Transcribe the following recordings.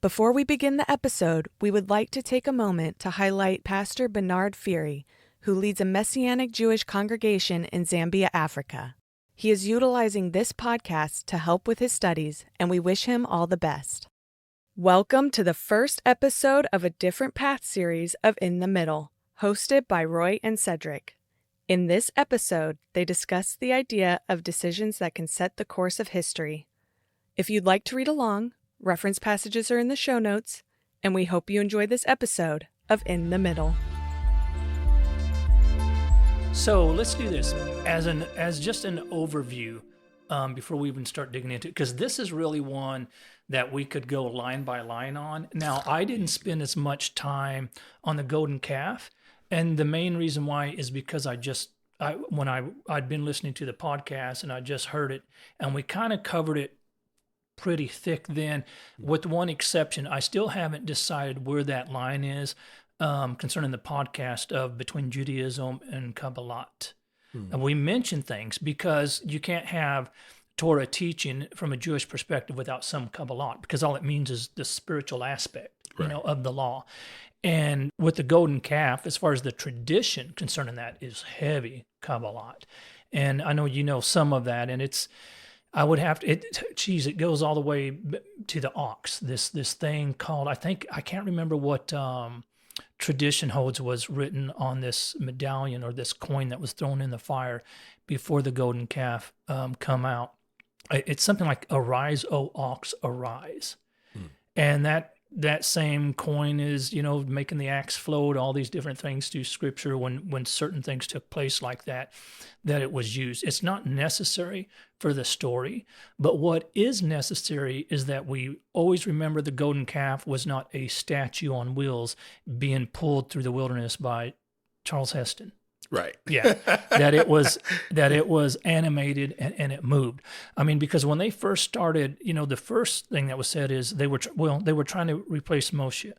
Before we begin the episode, we would like to take a moment to highlight Pastor Bernard Fury, who leads a Messianic Jewish congregation in Zambia, Africa. He is utilizing this podcast to help with his studies, and we wish him all the best. Welcome to the first episode of a Different Path series of In the Middle, hosted by Roy and Cedric. In this episode, they discuss the idea of decisions that can set the course of history. If you'd like to read along, reference passages are in the show notes, and we hope you enjoy this episode of In the Middle. So let's do this as just an overview before we even start digging into it, because this is really one that we could go line by line on. Now, I didn't spend as much time on the golden calf, and the main reason why is because I'd been listening to the podcast and I just heard it, and we kind of covered it pretty thick then, with one exception. I still haven't decided where that line is concerning the podcast of between Judaism and Kabbalah. And we mention things because you can't have Torah teaching from a Jewish perspective without some Kabbalah, because all it means is the spiritual aspect, of the law. And with the golden calf, as far as the tradition concerning that, is heavy Kabbalah. And I know you know some of that, and it goes all the way to the ox, this thing called, I can't remember what tradition holds was written on this medallion or this coin that was thrown in the fire before the golden calf come out. It's something like, "Arise, O ox, arise." And that same coin is, making the axe float, all these different things through Scripture when certain things took place like that it was used. It's not necessary for the story, but what is necessary is that we always remember the golden calf was not a statue on wheels being pulled through the wilderness by Charles Heston. Right. Yeah. that it was animated and it moved. I mean, because when they first started, the first thing that was said is they were trying to replace Moshe.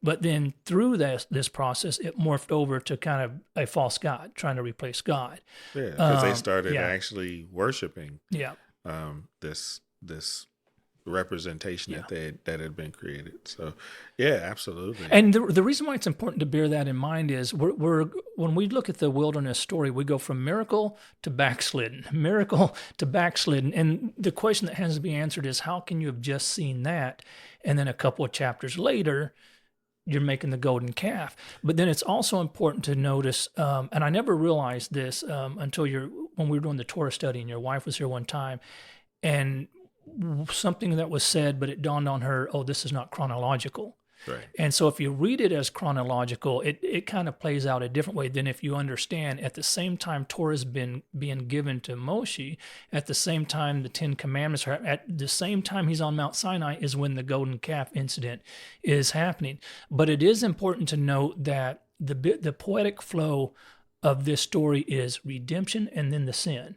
But then through this process, it morphed over to kind of a false god, trying to replace God. Yeah, because they started actually worshiping this representation that had been created. So, yeah, absolutely. And the reason why it's important to bear that in mind is when we look at the wilderness story, we go from miracle to backslidden, and the question that has to be answered is, how can you have just seen that, and then a couple of chapters later, you're making the golden calf? But then it's also important to notice, and I never realized this until when we were doing the Torah study, and your wife was here one time, and something that was said, but it dawned on her, this is not chronological. Right. And so if you read it as chronological, it kind of plays out a different way than if you understand at the same time Torah has been being given to Moshe, at the same time the Ten Commandments are, at the same time he's on Mount Sinai is when the golden calf incident is happening. But it is important to note that the poetic flow of this story is redemption and then the sin.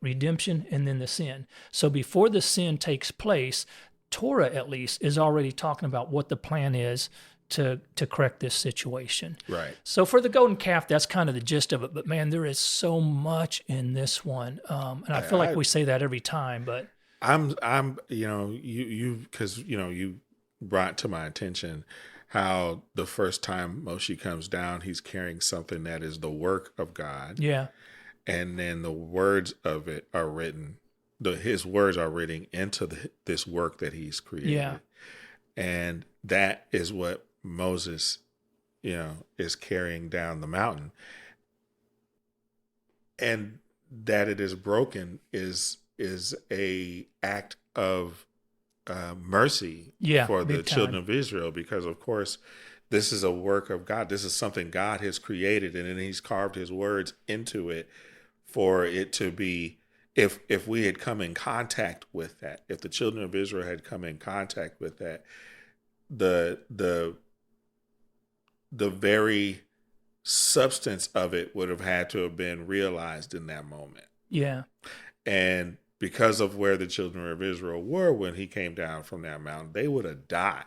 Redemption and then the sin. So before the sin takes place, Torah at least is already talking about what the plan is to correct this situation. Right. So for the golden calf, that's kind of the gist of it. But man, there is so much in this one, and I feel like we say that every time. But I'm because you brought to my attention how the first time Moshe comes down, he's carrying something that is the work of God. Yeah. And then the words of it are written. His words are written into this work that he's created. Yeah. And that is what Moses, is carrying down the mountain. And that it is broken is a act of mercy for the children of Israel, because of course this is a work of God. This is something God has created, and then he's carved his words into it for it to be. If we had come in contact with that, if the children of Israel had come in contact with that, the very substance of it would have had to have been realized in that moment. Yeah. And because of where the children of Israel were when he came down from that mountain, they would have died.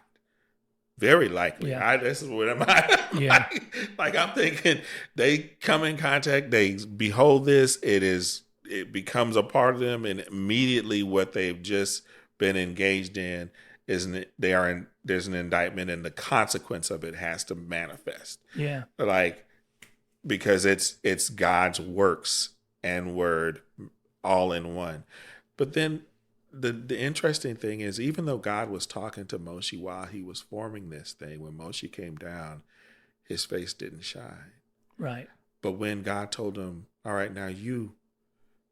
Very likely. Yeah. This is what I'm thinking. They come in contact, they behold this, it becomes a part of them, and immediately what they've just been engaged in there's an indictment, and the consequence of it has to manifest. Yeah. Like, because it's God's works and word all in one. But then the interesting thing is, even though God was talking to Moshe while he was forming this thing, when Moshe came down, his face didn't shine. Right. But when God told him, all right, now you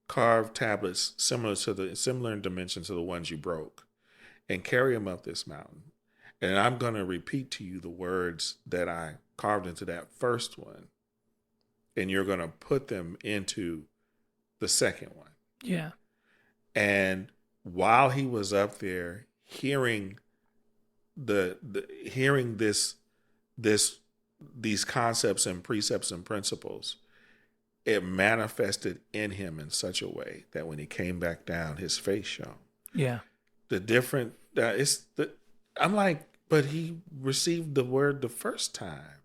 carve tablets similar in dimension to the ones you broke, and carry them up this mountain. And I'm going to repeat to you the words that I carved into that first one. And you're going to put them into the second one. Yeah. And while he was up there hearing hearing these concepts and precepts and principles, it manifested in him in such a way that when he came back down, his face shone. Yeah. I'm like, but he received the word the first time,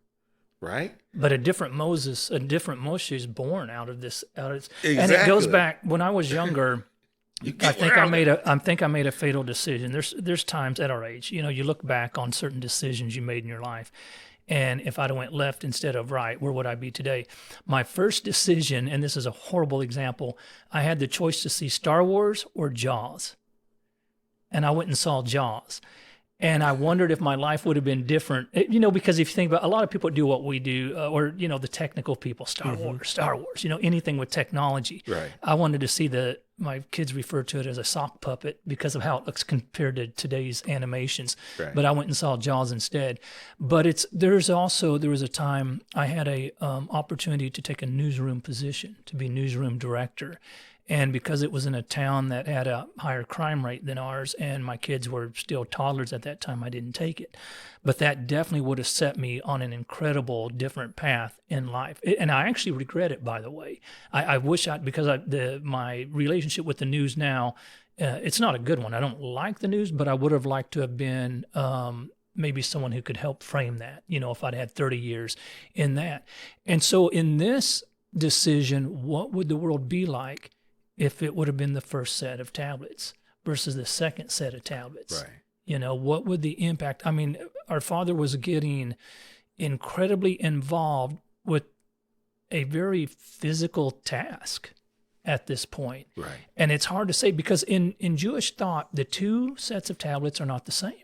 right? But a different Moshe is born out of this. Exactly. And it goes back when I was younger. I think I made a fatal decision. There's times at our age, you look back on certain decisions you made in your life, and if I'd have went left instead of right, where would I be today? My first decision, and this is a horrible example, I had the choice to see Star Wars or Jaws. And I went and saw Jaws. And I wondered if my life would have been different, because if you think about, a lot of people do what we do, or the technical people, Star Wars, anything with technology. Right. I wanted to see my kids refer to it as a sock puppet because of how it looks compared to today's animations. Right. But I went and saw Jaws instead. But there was a time I had a opportunity to take a newsroom position, to be newsroom director. And because it was in a town that had a higher crime rate than ours, and my kids were still toddlers at that time, I didn't take it. But that definitely would have set me on an incredible different path in life. And I actually regret it, by the way. I wish because my relationship with the news now, it's not a good one. I don't like the news, but I would have liked to have been maybe someone who could help frame that, if I'd had 30 years in that. And so in this decision, what would the world be like if it would have been the first set of tablets versus the second set of tablets? Right. What would the impact? I mean, our father was getting incredibly involved with a very physical task at this point. Right. And it's hard to say because in Jewish thought, the two sets of tablets are not the same.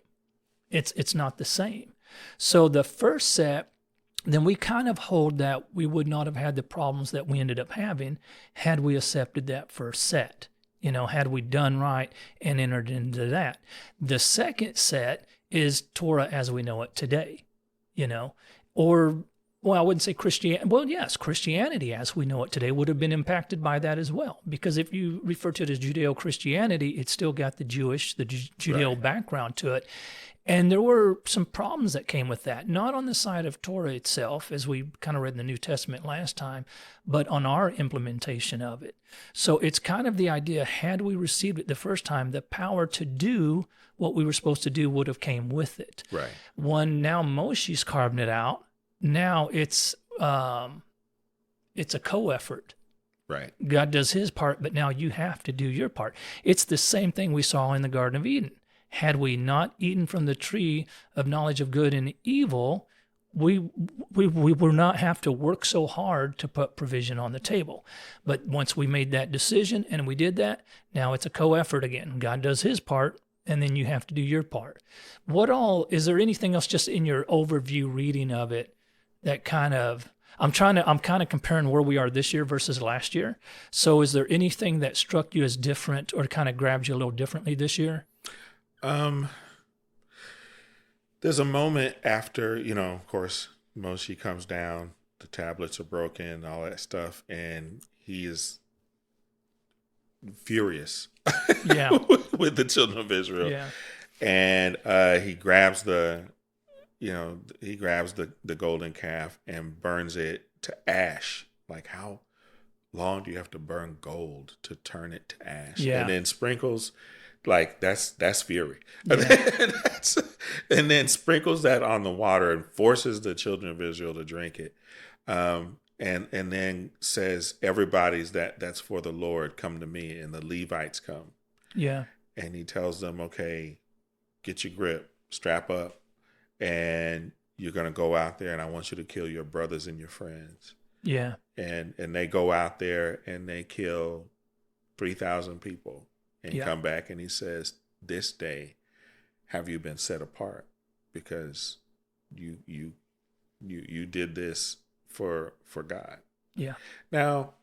It's not the same. So the first set, then we kind of hold that we would not have had the problems that we ended up having had we accepted that first set, had we done right and entered into that. The second set is Torah as we know it today, or, well, I wouldn't say Christianity. Well, yes, Christianity as we know it today would have been impacted by that as well. Because if you refer to it as Judeo-Christianity, it's still got the Judeo right. background to it. And there were some problems that came with that, not on the side of Torah itself, as we kind of read in the New Testament last time, but on our implementation of it. So it's kind of the idea, had we received it the first time, the power to do what we were supposed to do would have came with it. Right. When now Moshe's carving it out, now it's a co-effort. Right. God does his part, but now you have to do your part. It's the same thing we saw in the Garden of Eden. Had we not eaten from the tree of knowledge of good and evil, we would not have to work so hard to put provision on the table. But once we made that decision and we did that, now it's a co-effort again. God does his part, and then you have to do your part. Is there anything else just in your overview reading of it that kind of, I'm kind of comparing where we are this year versus last year. So is there anything that struck you as different or kind of grabbed you a little differently this year? There's a moment after, of course, Moshe comes down, the tablets are broken, all that stuff, and he is furious with the children of Israel. Yeah. And he grabs the golden calf and burns it to ash. Like, how long do you have to burn gold to turn it to ash? Yeah. And then sprinkles, like, that's fury. Yeah. And then sprinkles that on the water and forces the children of Israel to drink it. And then says, everybody's that's for the Lord, come to me. And the Levites come. Yeah. And he tells them, okay, get your grip, strap up, and you're going to go out there and I want you to kill your brothers and your friends. Yeah. And they go out there and they kill 3,000 people and come back and he says, this day have you been set apart because you did this for God. Yeah. Now,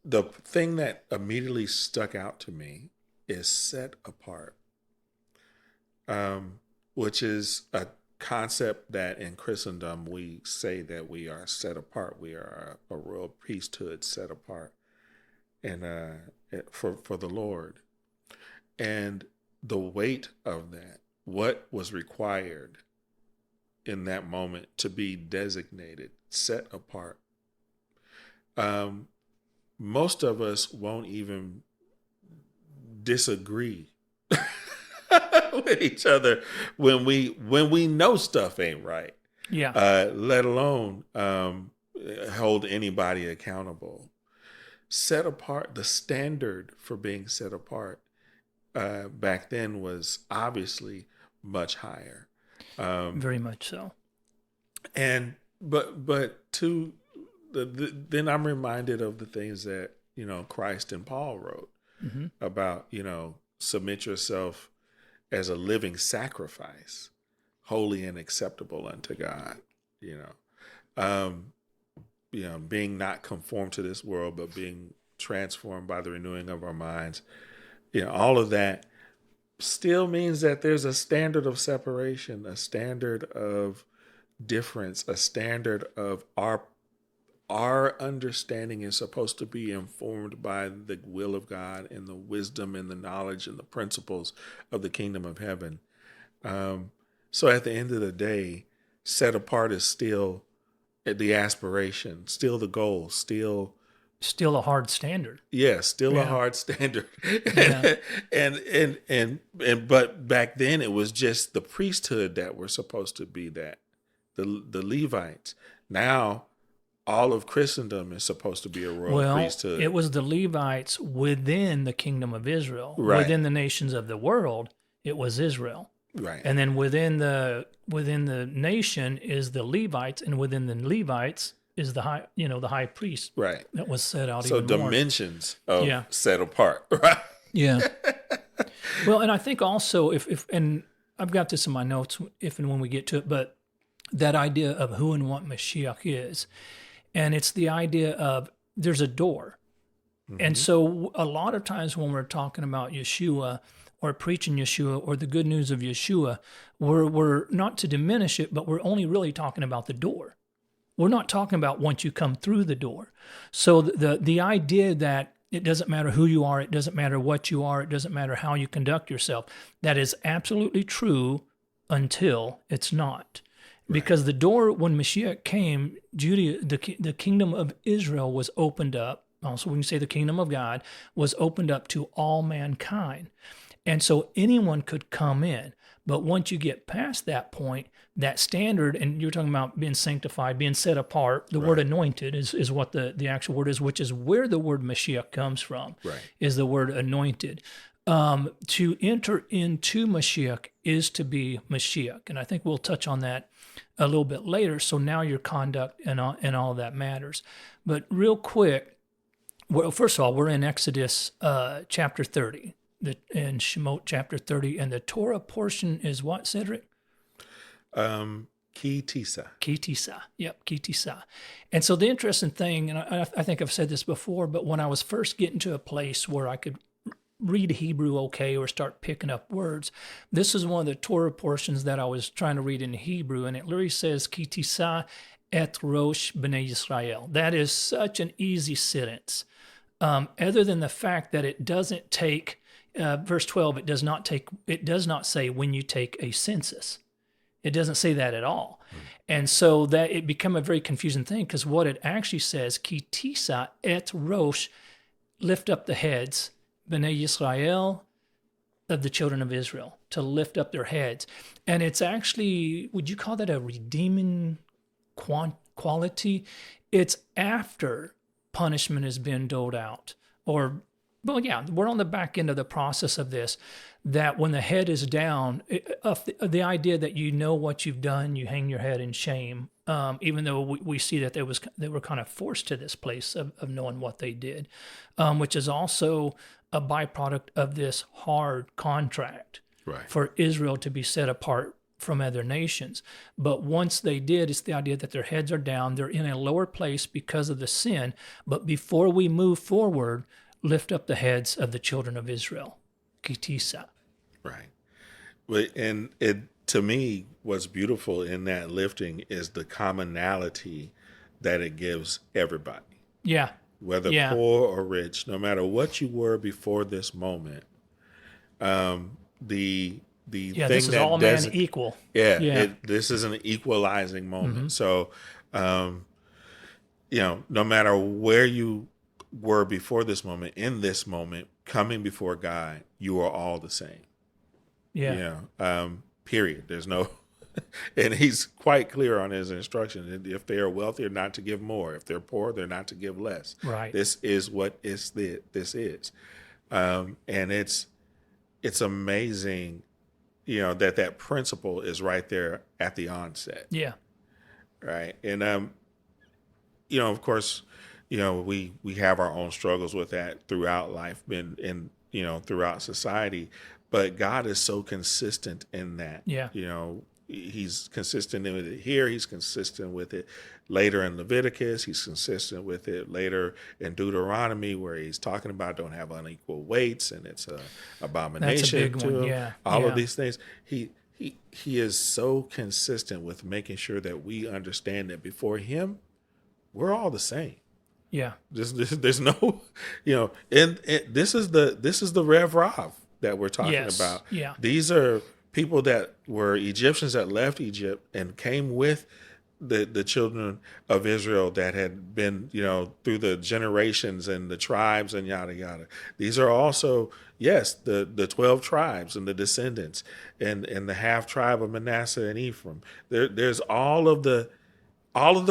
the thing that immediately stuck out to me is set apart, which is a concept that in Christendom we say that we are set apart. We are a royal priesthood set apart, and for the Lord, and the weight of that, what was required in that moment to be designated set apart. Most of us won't even disagree with each other when we know stuff ain't right. Yeah. Let alone hold anybody accountable. Set apart, the standard for being set apart back then was obviously much higher. Very much so. And but to then I'm reminded of the things that Christ and Paul wrote about submit yourself as a living sacrifice, holy and acceptable unto God. Being not conformed to this world, but being transformed by the renewing of our minds. All of that still means that there's a standard of separation, a standard of difference, a standard of our understanding is supposed to be informed by the will of God and the wisdom and the knowledge and the principles of the kingdom of heaven. So at the end of the day, set apart is still the aspiration, still the goal, still a hard standard. Yeah, still a hard standard. and but back then it was just the priesthood that were supposed to be that. The Levites. Now all of Christendom is supposed to be a royal priesthood. It was the Levites within the kingdom of Israel. Right. Within the nations of the world, it was Israel. Right. And then within the nation is the Levites, and within the Levites is the high priest. Right. That was set out so even more. dimensions of set apart. Right. Yeah. Well, and I think also if and I've got this in my notes if and when we get to it, but that idea of who and what Mashiach is. And it's the idea of there's a door. Mm-hmm. And so a lot of times when we're talking about Yeshua or preaching Yeshua or the good news of Yeshua, we're not to diminish it, but we're only really talking about the door. We're not talking about once you come through the door. So the idea that it doesn't matter who you are, it doesn't matter what you are, it doesn't matter how you conduct yourself, that is absolutely true until it's not. Because the door, when Mashiach came, the kingdom of Israel was opened up. Also, we can say the kingdom of God was opened up to all mankind. And so anyone could come in. But once you get past that point, that standard, and you're talking about being sanctified, being set apart, the word anointed is what the actual word is, which is where the word Mashiach comes from, is the word anointed. To enter into Mashiach is to be Mashiach. And I think we'll touch on that a little bit later. So now your conduct and all that matters. But real quick, well, first of all, we're in Exodus chapter 30, in Shemot chapter 30. And the Torah portion is what, Cedric? Ki Tisa. Ki Tisa. Yep, Ki Tisa. And so the interesting thing, and I think I've said this before, but when I was first getting to a place where I could read Hebrew okay or start picking up words, this is one of the Torah portions that I was trying to read in Hebrew, and it literally says, Ki Tisa et rosh b'nei Yisrael. That is such an easy sentence. Other than the fact that it doesn't take, verse 12, it does not say when you take a census. It doesn't say that at all. And so that it became a very confusing thing, because what it actually says, Ki Tisa et rosh, lift up the heads, B'nai Yisrael, of the children of Israel, to lift up their heads. And it's actually, would you call that a redeeming quality? It's after punishment has been doled out, or Well, yeah, we're on the back end of the process of this, that when the head is down, the idea that you know what you've done, you hang your head in shame, even though we see that they were kind of forced to this place of knowing what they did, which is also a byproduct of this hard contract for Israel to be set apart from other nations. But once they did, it's the idea that their heads are down, they're in a lower place because of the sin. But before we move forward, lift up the heads of the children of Israel. Ki Tisa. Right. And it, to me, what's beautiful in that lifting is the commonality that it gives everybody. Yeah. Whether poor or rich, no matter what you were before this moment, the thing this is that all man equal. This is an equalizing moment. So, no matter where you were before this moment, in this moment, coming before God, you are all the same. Period. There's no, and he's quite clear on his instruction. If they are wealthy, they're not to give more. If they're poor, they're not to give less. Right. This is what this is. And it's amazing, that principle is right there at the onset. Yeah. Right. And, of course, we have our own struggles with that throughout life and throughout society, but God is so consistent in that. Yeah. He's consistent with it here. He's consistent with it later in Leviticus. He's consistent with it later in Deuteronomy, where he's talking about don't have unequal weights, and it's an abomination. That's a big one. Yeah. All of these things. He is so consistent with making sure that we understand that before him, we're all the same. Yeah. There's no, and this is the Rev Rav that we're talking about. Yeah. These are people that were Egyptians that left Egypt and came with the children of Israel that had been, through the generations and the tribes and yada, yada. These are also, the 12 tribes and the descendants and the half tribe of Manasseh and Ephraim. There's all of the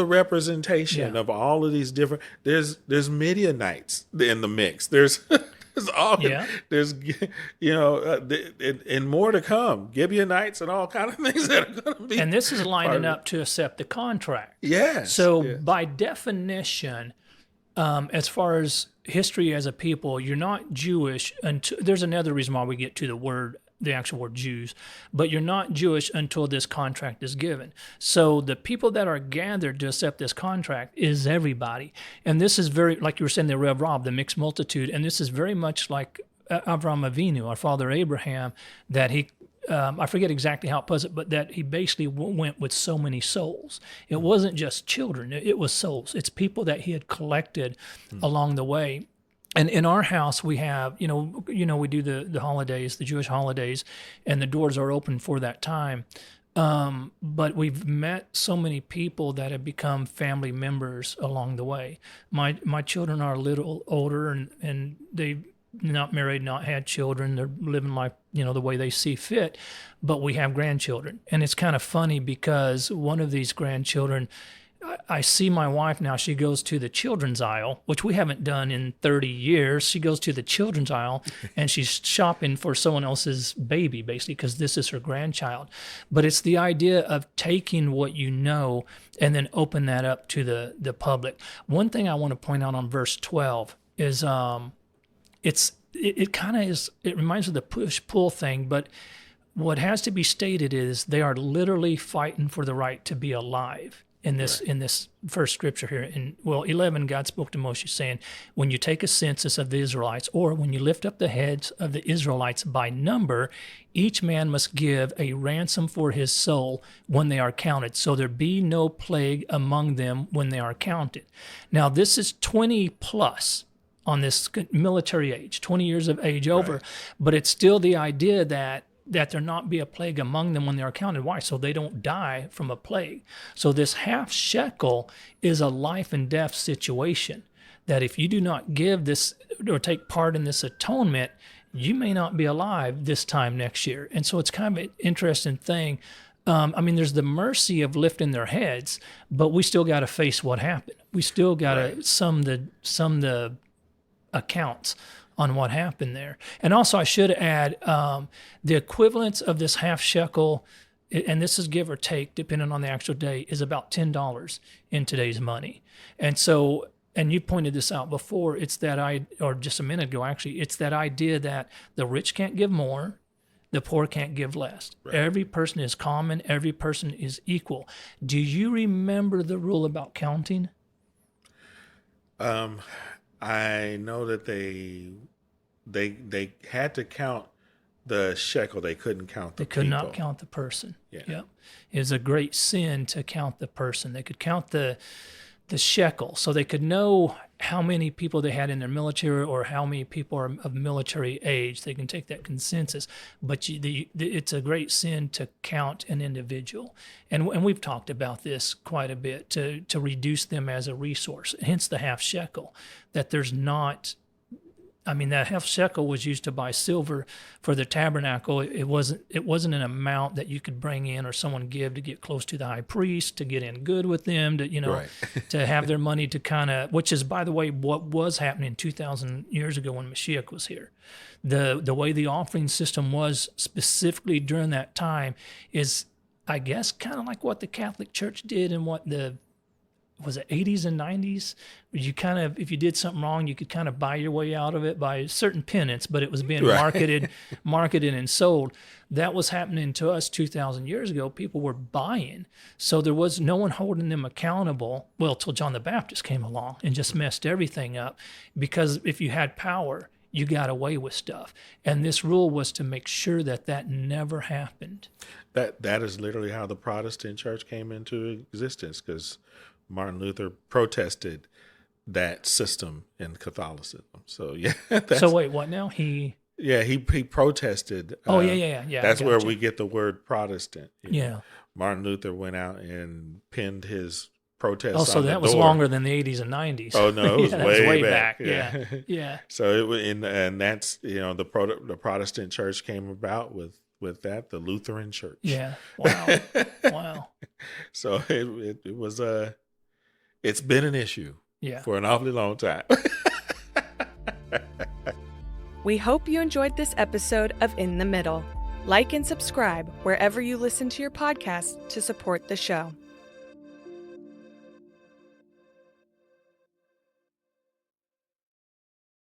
representation of all of these different, there's Midianites in the mix. There's and more to come. Gibeonites and all kind of things that are going to be. And this is lining up to accept the contract. Yes. So by definition, as far as history as a people, you're not Jewish until, there's another reason why we get to the actual word Jews, but you're not Jewish until this contract is given. So the people that are gathered to accept this contract is everybody. And this is very, like you were saying, the Rev Rav, the mixed multitude, and this is very much like Avraham Avinu, our father Abraham, that he, I forget exactly how it puts it, but that he basically went with so many souls. It wasn't just children, it was souls. It's people that he had collected along the way. And in our house, we have, we do the holidays, the Jewish holidays, and the doors are open for that time. But we've met so many people that have become family members along the way. My children are a little older, and they've not married, not had children. They're living life, the way they see fit. But we have grandchildren. And it's kind of funny because one of these grandchildren, I see my wife now, she goes to the children's aisle, which we haven't done in 30 years. She goes to the children's aisle and she's shopping for someone else's baby, basically, because this is her grandchild. But it's the idea of taking what you know and then open that up to the public. One thing I want to point out on verse 12 is it kind of is, it reminds me of the push-pull thing, but what has to be stated is they are literally fighting for the right to be alive. In this first scripture here, in 11, God spoke to Moshe saying, when you take a census of the Israelites, or when you lift up the heads of the Israelites by number, each man must give a ransom for his soul when they are counted, so there be no plague among them when they are counted. Now, this is 20 plus on this military age, 20 years of age over, but it's still the idea that there not be a plague among them when they are counted. Why? So they don't die from a plague. So this half shekel is a life and death situation, that if you do not give this or take part in this atonement, you may not be alive this time next year. And so it's kind of an interesting thing. There's the mercy of lifting their heads, but we still got to face what happened. We still got to sum the accounts on what happened there. And also I should add the equivalence of this half shekel, and this is give or take depending on the actual day, is about $10 in today's money. And so, and you pointed this out before, it's that or just a minute ago actually, it's that idea that the rich can't give more, the poor can't give less. Right. Every person is common, every person is equal. Do you remember the rule about counting? I know that they had to count the shekel. They couldn't count the people. They could not count the person. Yeah. Yep. It was a great sin to count the person. They could count the shekel, so they could know how many people they had in their military or how many people are of military age. They can take that consensus. But it's a great sin to count an individual. And we've talked about this quite a bit, to reduce them as a resource, hence the half shekel, that there's not... I mean, that half shekel was used to buy silver for the tabernacle. It wasn't an amount that you could bring in or someone give to get close to the high priest, to get in good with them, to, right. to have their money to kind of, which is, by the way, what was happening 2,000 years ago when Mashiach was here. The way the offering system was specifically during that time is, I guess, kind of like what the Catholic Church did and what was it 80s and 90s? You kind of, if you did something wrong, you could kind of buy your way out of it by certain penance, but it was being marketed and sold. That was happening to us 2,000 years ago. People were buying. So there was no one holding them accountable, well, till John the Baptist came along and just messed everything up. Because if you had power, you got away with stuff. And this rule was to make sure that never happened. That is literally how the Protestant church came into existence, because Martin Luther protested that system in Catholicism. So yeah. So wait, what now? He protested. Oh yeah. That's where we get the word Protestant. Yeah. Martin Luther went out and pinned his protest. Oh, so that was longer than the 80s and 90s. Oh no, it was way back. Yeah. So it was, and that's the Protestant church came about with that, the Lutheran church. Yeah. Wow. So it was it's been an issue for an awfully long time. We hope you enjoyed this episode of In the Middle. Like and subscribe wherever you listen to your podcast to support the show.